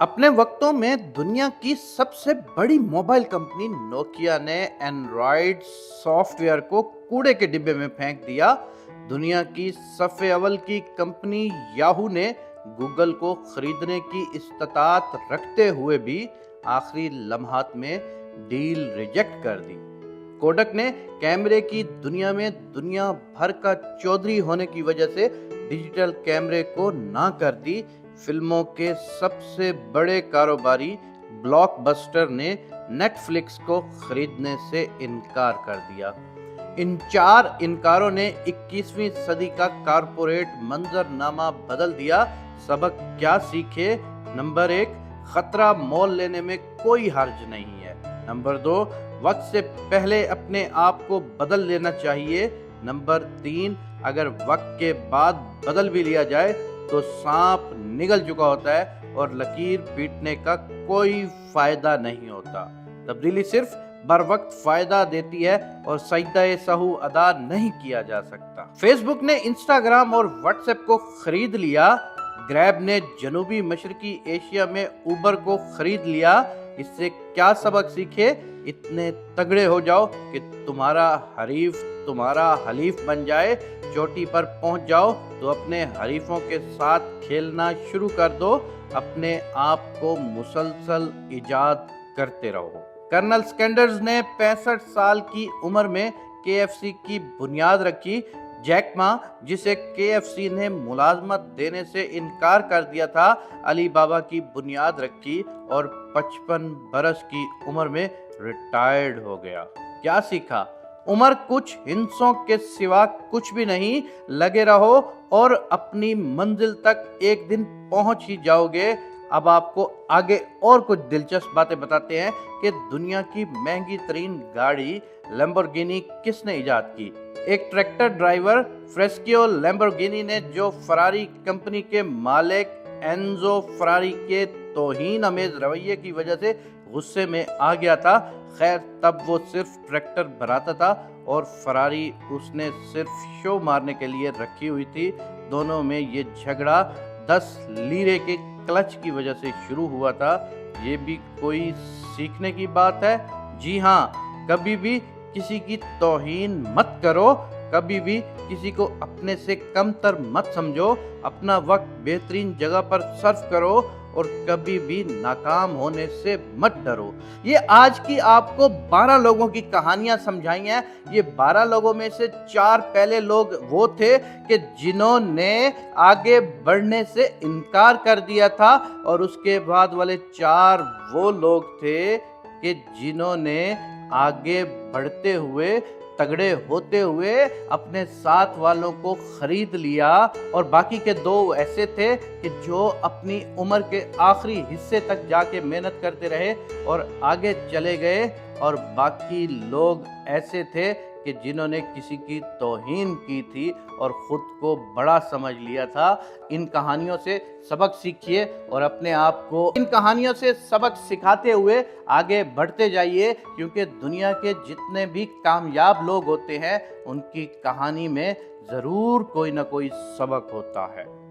अपने वक्तों में दुनिया की सबसे बड़ी मोबाइल कंपनी नोकिया ने एंड्रॉयड सॉफ्टवेयर को कूड़े के डिब्बे में फेंक दिया। दुनिया की सफ़े अव्वल की कंपनी याहू ने गूगल को खरीदने की इस्तात रखते हुए भी आखिरी लम्हात में डील रिजेक्ट कर दी। कोडक ने कैमरे की दुनिया में दुनिया भर का चौधरी होने की वजह से डिजिटल कैमरे को ना कर दी। फिल्मों के सबसे बड़े कारोबारी ब्लॉकबस्टर ने नेटफ्लिक्स को खरीदने से इनकार कर दिया। इन चार इनकारों ने 21वीं सदी का कारपोरेट मंजरनामा बदल दिया। सबक क्या सीखे? नंबर 1, खतरा मोल लेने में कोई हर्ज नहीं है। नंबर 2, वक्त से पहले अपने आप को बदल लेना चाहिए। नंबर 3, अगर वक्त के बाद बदल भी लिया जाए तो सांप निगल चुका होता है और लकीर पीटने का कोई फायदा नहीं होता। तब्दीली सिर्फ बर वक्त फायदा देती है और सजदा-ए सहू अदा नहीं किया जा सकता। फेसबुक ने इंस्टाग्राम और व्हाट्सएप को खरीद लिया। ग्रैब ने जनूबी मशरकी एशिया में उबर को खरीद लिया। इससे क्या सबक सीखे? इतने तगड़े हो जाओ कि तुम्हारा हरीफ तुम्हारा हलीफ बन जाए। चोटी पर पहुंच जाओ तो अपने हरीफों के साथ खेलना शुरू कर दो। अपने आप को मुसलसल इजाद करते रहो। कर्नल सैंडर्स ने 65 साल की उम्र में केएफसी की बुनियाद रखी। जैक मा, जिसे केएफसी ने मुलाजमत देने से इनकार कर दिया था, अली बाबा की बुनियाद रखी और 55 बरस की उम्र में रिटायर्ड हो गया। क्या सीखा? उम्र कुछ हिंसों के सिवा कुछ भी नहीं। लगे रहो और अपनी मंजिल तक एक दिन पहुंच ही जाओगे। अब आपको आगे और कुछ दिलचस्प बातें बताते हैं कि दुनिया की महंगी तरीन गाड़ी लैम्बोर्गिनी किसने इजाद की। एक ट्रैक्टर ड्राइवर फ्रेस्कियो लैम्बोर्गिनी ने, जो फरारी कंपनी के मालिक एनजो फरारी के तौहीन अमेज रवैये की वजह से गुस्से में आ गया था। खैर, तब वो सिर्फ ट्रैक्टर बनाता था और फरारी उसने सिर्फ शो मारने के लिए रखी हुई थी। दोनों में ये झगड़ा 10 लीरे के क्लच की वजह से शुरू हुआ था। ये भी कोई सीखने की बात है? जी हाँ, कभी भी किसी की तौहीन मत करो, कभी भी किसी को अपने से कमतर मत समझो। अपना वक्त बेहतरीन जगह पर सर्व करो और कभी भी नाकाम होने से मत डरो। ये आज की आपको 12 लोगों की कहानियां समझाई हैं। ये 12 लोगों में से 4 पहले लोग वो थे कि जिन्होंने आगे बढ़ने से इनकार कर दिया था, और उसके बाद वाले 4 वो लोग थे कि जिन्होंने आगे बढ़ते हुए, तगड़े होते हुए अपने साथ वालों को खरीद लिया। और बाकी के 2 ऐसे थे कि जो अपनी उम्र के आखिरी हिस्से तक जाके मेहनत करते रहे और आगे चले गए। और बाकी लोग ऐसे थे कि जिन्होंने किसी की तौहीन की थी और ख़ुद को बड़ा समझ लिया था। इन कहानियों से सबक सीखिए और अपने आप को इन कहानियों से सबक सिखाते हुए आगे बढ़ते जाइए, क्योंकि दुनिया के जितने भी कामयाब लोग होते हैं उनकी कहानी में ज़रूर कोई ना कोई सबक होता है।